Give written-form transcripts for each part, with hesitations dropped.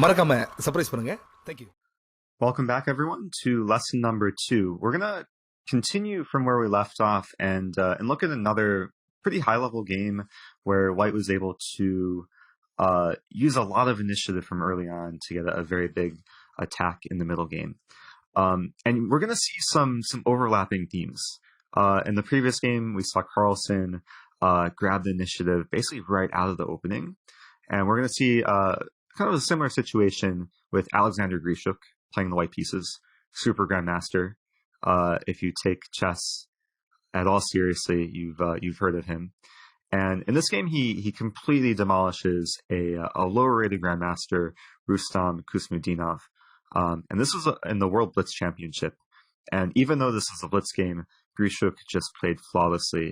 மறக்காம சர்ப்ரைஸ் பண்ணுங்க. Thank you. Welcome back, everyone, to lesson number 2. We're going to continue from where we left off and look at another pretty high-level game where White was able to use a lot of initiative from early on to get a very big attack in the middle game. And we're going to see some overlapping themes. In the previous game, we saw Carlsen grab the initiative basically right out of the opening. And we're going to see kind of a similar situation with Alexander Grischuk playing the white pieces, super grandmaster. If you take chess at all seriously, you've heard of him. And in this game, he completely demolishes a lower-rated grandmaster, Rustam Kusmudinov. And this was in the World Blitz Championship. And even though this is a Blitz game, Grischuk just played flawlessly.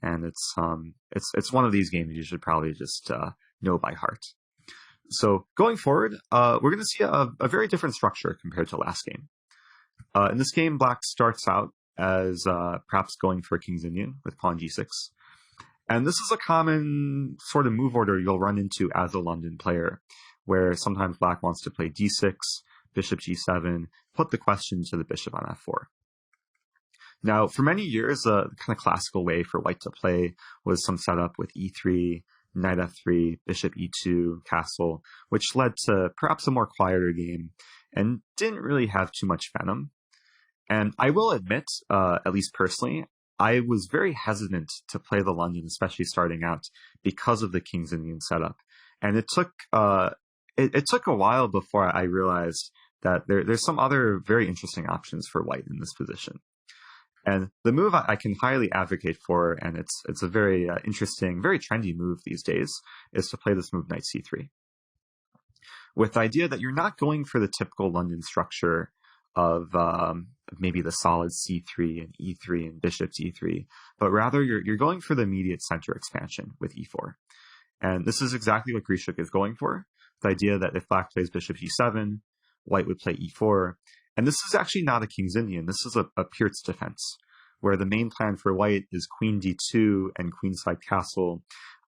And it's one of these games you should probably just know by heart. So going forward, we're going to see a very different structure compared to last game. In this game, Black starts out as perhaps going for a King's Indian with pawn g6. And this is a common sort of move order you'll run into as a London player, where sometimes Black wants to play d6, bishop g7, put the question to the bishop on f4. Now, for many years, the kind of classical way for White to play was some setup with e3, knight f3, bishop e2, castle, which led to perhaps a more quieter game and didn't really have too much venom. And I will admit, at least personally, I was very hesitant to play the London, especially starting out, because of the King's Indian setup. And it took a while before I realized that there's some other very interesting options for White in this position. And the move I can highly advocate for, and it's a very interesting, very trendy move these days, is to play this move knight c3. With the idea that you're not going for the typical London structure of maybe the solid c3 and e3 and bishop d3, but rather you're going for the immediate center expansion with e4. And this is exactly what Grischuk is going for. The idea that if Black plays bishop g7, White would play e4. And this is actually not a King's Indian. This is a Pirt's defense, where the main plan for White is queen d2 and queenside castle.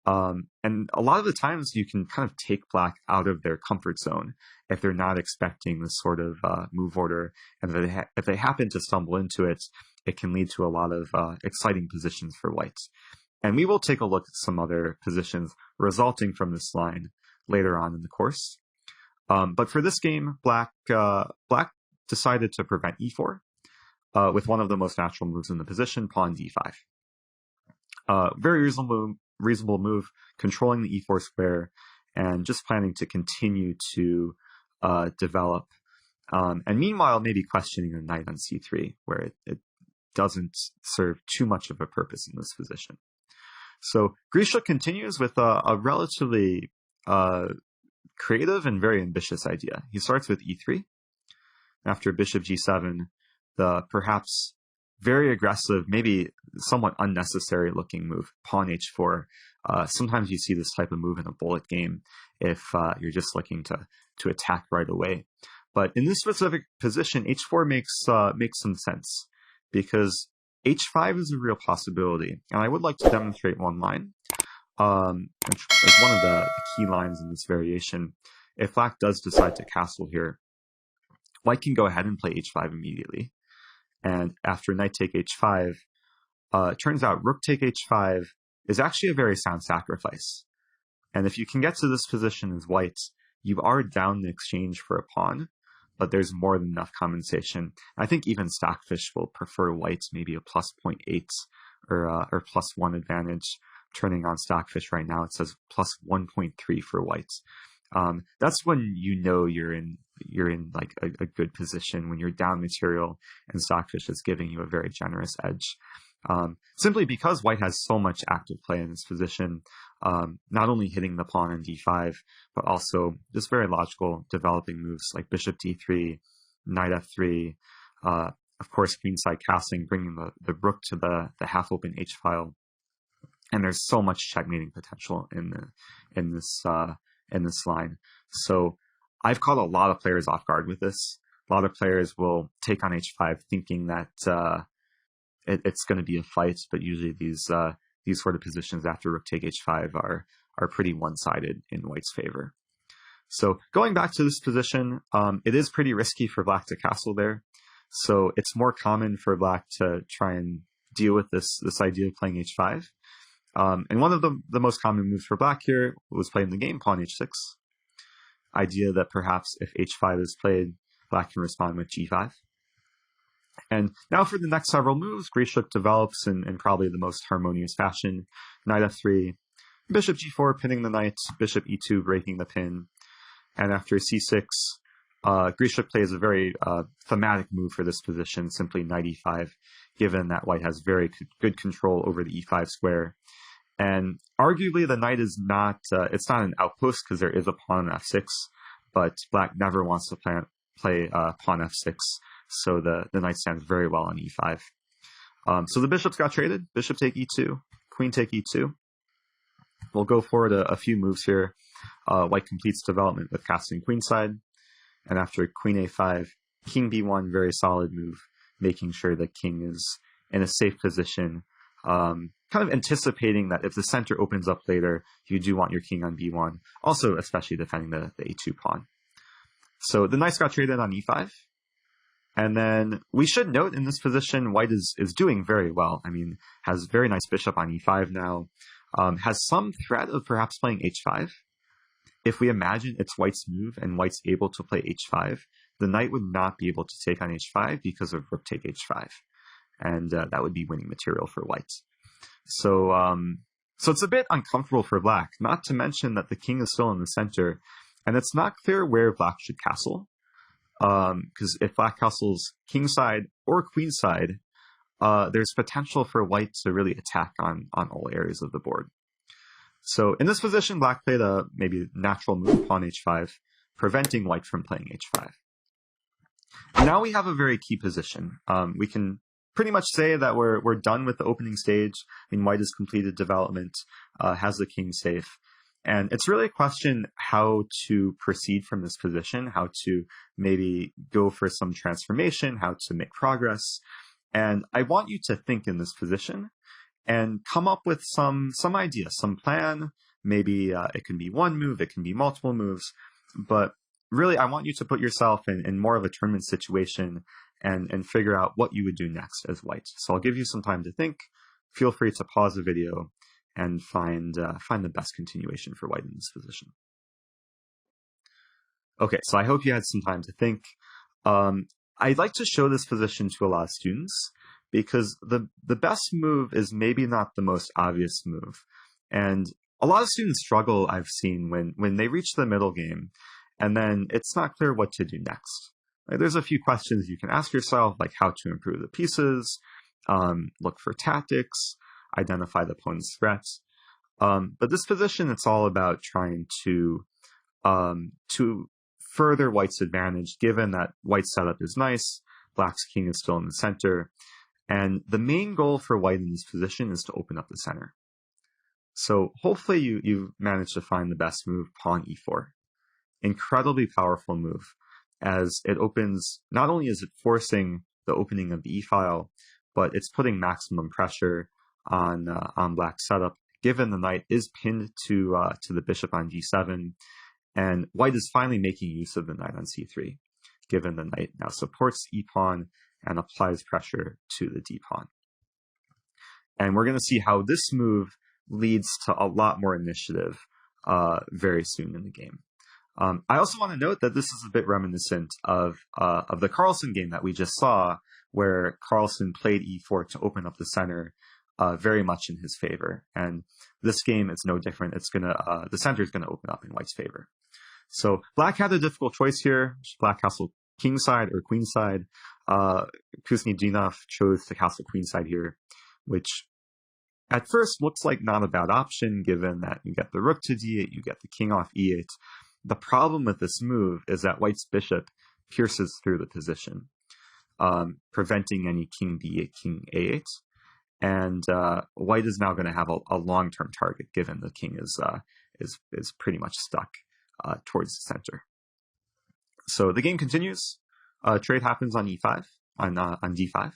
And a lot of the times you can kind of take Black out of their comfort zone if they're not expecting this sort of move order. And if they happen to stumble into it, it can lead to a lot of exciting positions for White. And we will take a look at some other positions resulting from this line later on in the course. But for this game, Black decided to prevent e4 with one of the most natural moves in the position, pawn d5. Very reasonable move, controlling the e4 square, and just planning to continue to develop. And meanwhile, maybe questioning a knight on c3, where it doesn't serve too much of a purpose in this position. So Grischuk continues with a relatively creative and very ambitious idea. He starts with e3. After bishop g7, the perhaps very aggressive, maybe somewhat unnecessary looking move, pawn h4. Sometimes you see this type of move in a bullet game if you're just looking to attack right away. But in this specific position, h4 makes some sense, because h5 is a real possibility. And I would like to demonstrate one line, which is one of the key lines in this variation. If Black does decide to castle here, White can go ahead and play h5 immediately. And after knight take h5, it turns out rook take h5 is actually a very sound sacrifice. And if you can get to this position as White, you are down in exchange for a pawn, but there's more than enough compensation. I think even Stockfish will prefer White maybe a plus 0.8 or plus 1 advantage. Turning on Stockfish right now, it says plus 1.3 for White. That's when you know you're in like a good position, when you're down material and Stockfish is giving you a very generous edge. Simply because White has so much active play in this position, not only hitting the pawn on d5, but also just very logical developing moves like bishop d3, knight f3, of course queenside castling, bringing the rook to the half-open h-file. And there's so much checkmating potential in this line. So I've caught a lot of players off guard with this. A lot of players will take on h5 thinking that it's going to be a fight, but usually these sort of positions after rook take h5 are pretty one-sided in White's favor. So going back to this position, it is pretty risky for black to castle there. So it's more common for black to try and deal with this idea of playing h5. And one of the most common moves for black here was playing the game pawn h6. Idea that perhaps if h5 is played, black can respond with g5. And now for the next several moves, Grischuk develops in probably the most harmonious fashion. Knight f3, bishop g4 pinning the knight, bishop e2 breaking the pin. And after c6, Grischuk plays a very thematic move for this position, simply knight e5, given that white has very good control over the e5 square. And arguably the knight is not, it's not an outpost because there is a pawn on f6, but black never wants to play pawn f6, so the knight stands very well on e5. So the bishops got traded, bishop take e2, queen take e2. We'll go forward a few moves here. White completes development with castling queenside, and after queen a5, king b1, very solid move, making sure the king is in a safe position, kind of anticipating that if the center opens up later, you do want your king on b1, also especially defending the a2 pawn. So the knights got traded on e5, and then we should note in this position, white is doing very well. I mean, has very nice bishop on e5 now, has some threat of perhaps playing h5. If we imagine it's white's move and white's able to play h5, the knight would not be able to take on h5 because of rook take h5. And that would be winning material for white. So it's a bit uncomfortable for black, not to mention that the king is still in the center, and it's not clear where black should castle. Because if black castles kingside or queenside, there's potential for white to really attack on all areas of the board. So in this position, black played a maybe natural move, pawn h5, preventing white from playing h5. And now we have a very key position. We can pretty much say that we're done with the opening stage. I mean, white has completed development, has the king safe. And it's really a question how to proceed from this position, how to maybe go for some transformation, how to make progress. And I want you to think in this position and come up with some idea, some plan. Maybe it can be one move, it can be multiple moves, but really I want you to put yourself in more of a tournament situation and figure out what you would do next as white. So I'll give you some time to think. Feel free to pause the video and find the best continuation for white in this position. Okay, so I hope you had some time to think. I'd like to show this position to a lot of students because the best move is maybe not the most obvious move. And a lot of students struggle, I've seen, when they reach the middle game, and then it's not clear what to do next. Like, there's a few questions you can ask yourself, like how to improve the pieces, look for tactics, identify the opponent's threats. But this position, it's all about trying to further white's advantage, given that white's setup is nice, black's king is still in the center, and the main goal for white in this position is to open up the center. So hopefully you've managed to find the best move, pawn e4. Incredibly powerful move, as it opens, not only is it forcing the opening of the e-file, but it's putting maximum pressure on black's setup, given the knight is pinned to the bishop on g7, and white is finally making use of the knight on c3, given the knight now supports e-pawn and applies pressure to the d-pawn. And we're going to see how this move leads to a lot more initiative very soon in the game. I also want to note that this is a bit reminiscent of the Carlsen game that we just saw, where Carlsen played e4 to open up the center very much in his favor. And this game is no different. It's gonna the center is gonna open up in white's favor. So black had a difficult choice here. Black castle kingside or queenside. Kuznetsov chose to castle queenside here, which at first looks like not a bad option, given that you get the rook to d8, you get the king off e8. The problem with this move is that white's bishop pierces through the position, preventing any king b8, king a8. And white is now going to have a long-term target, given the king is pretty much stuck towards the center. So the game continues. Trade happens on e5, on d5.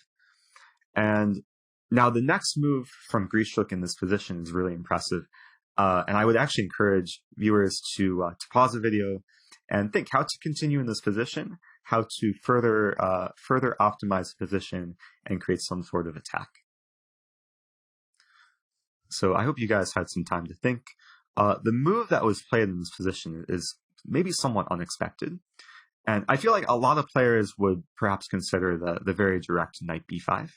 And now the next move from Grischuk in this position is really impressive. And I would actually encourage viewers to pause the video and think how to continue in this position, how to further optimize the position and create some sort of attack. So I hope you guys had some time to think. The move that was played in this position is maybe somewhat unexpected. And I feel like a lot of players would perhaps consider the very direct knight b5.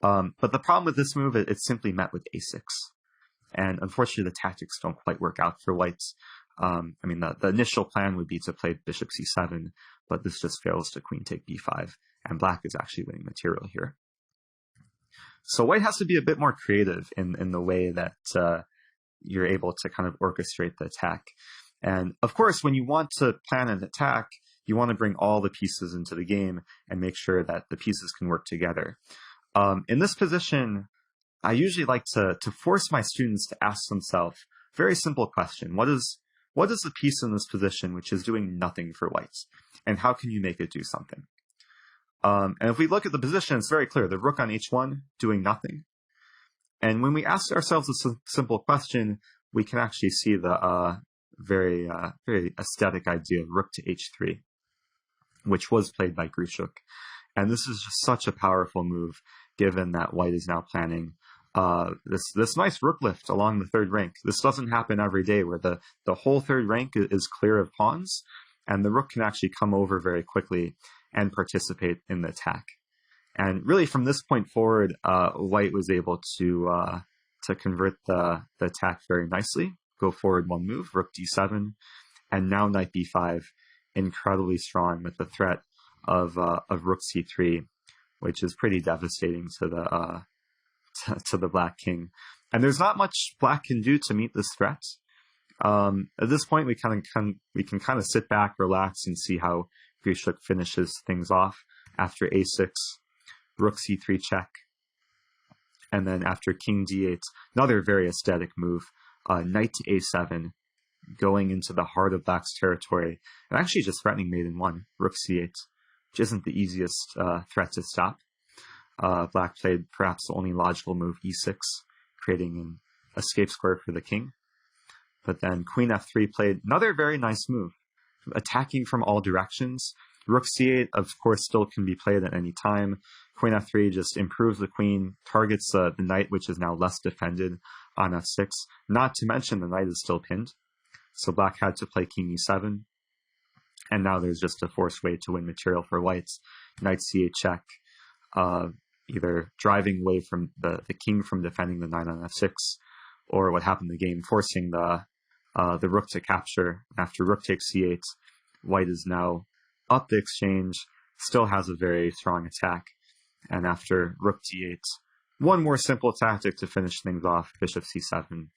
But the problem with this move, it's simply met with a6. And unfortunately, the tactics don't quite work out for whites. I mean, the initial plan would be to play bishop c7, but this just fails to queen take b5, and black is actually winning material here. So white has to be a bit more creative in the way that you're able to kind of orchestrate the attack. And of course, when you want to plan an attack, you want to bring all the pieces into the game and make sure that the pieces can work together. In this position, I usually like to force my students to ask themselves a very simple question. What is the piece in this position which is doing nothing for whites? And how can you make it do something? And if we look at the position, it's very clear. The rook on h1 doing nothing. And when we ask ourselves this simple question, we can actually see the very aesthetic idea of rook to h3, which was played by Grischuk. And this is just such a powerful move, given that white is now planning this nice rook lift along the third rank. This doesn't happen every day, where the whole third rank is clear of pawns, and the rook can actually come over very quickly and participate in the attack. And really, from this point forward, white was able to convert the attack very nicely. Go forward one move, rook d7, and now knight b5, incredibly strong with the threat of rook c3, which is pretty devastating to the black king. And there's not much black can do to meet this threat. At this point, we can kind of sit back, relax, and see how Grischuk finishes things off after a6, rook c3 check, and then after king d8, another very aesthetic move, knight to a7, going into the heart of black's territory, and actually just threatening mate in one, rook c8, which isn't the easiest threat to stop. Black played perhaps the only logical move, e6, creating an escape square for the king. But then queen f3 played another very nice move, attacking from all directions. Rook c8, of course, still can be played at any time. Queen f3 just improves the queen, targets the knight, which is now less defended on f6. Not to mention the knight is still pinned. So black had to play king e7. And now there's just a forced way to win material for whites. Knight c8 check, either driving away from the king from defending the knight on f6, or what happened in the game, forcing the rook to capture. After rook takes c8, white is now up the exchange, still has a very strong attack. And after rook d8, one more simple tactic to finish things off, bishop c7,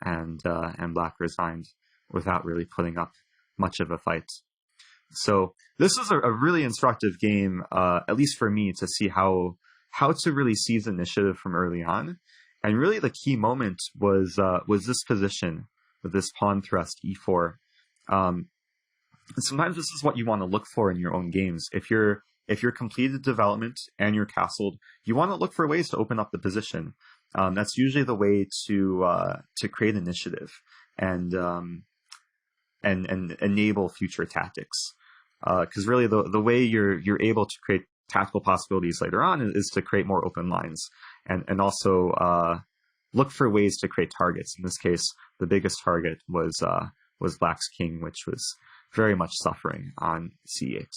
and black resigned without really putting up much of a fight. So this is a really instructive game, at least for me, to see how to really seize initiative from early on. And really the key moment was this position with this pawn thrust e4. And sometimes this is what you want to look for in your own games. If you're completed development and you're castled, you want to look for ways to open up the position. That's usually the way to create initiative and enable future tactics. Because really the way you're able to create tactical possibilities later on is to create more open lines and also look for ways to create targets. In this case, the biggest target was black's king, which was very much suffering on c8.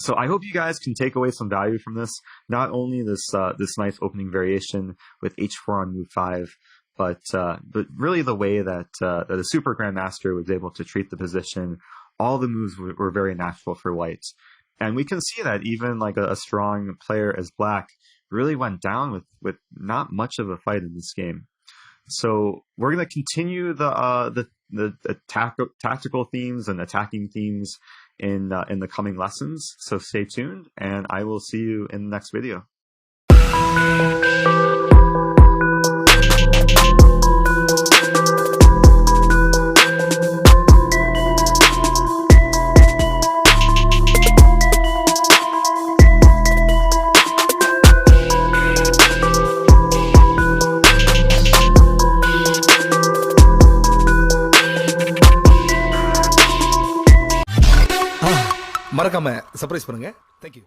So I hope you guys can take away some value from this. Not only this nice opening variation with h4 on move 5, but really the way that the Super Grandmaster was able to treat the position. All the moves were very natural for white. And we can see that even like a strong player as black really went down with not much of a fight in this game. So we're going to continue the tactical themes and attacking themes in the coming lessons. So stay tuned, and I will see you in the next video. மறக்காம surprise பண்ணுங்க. Thank you.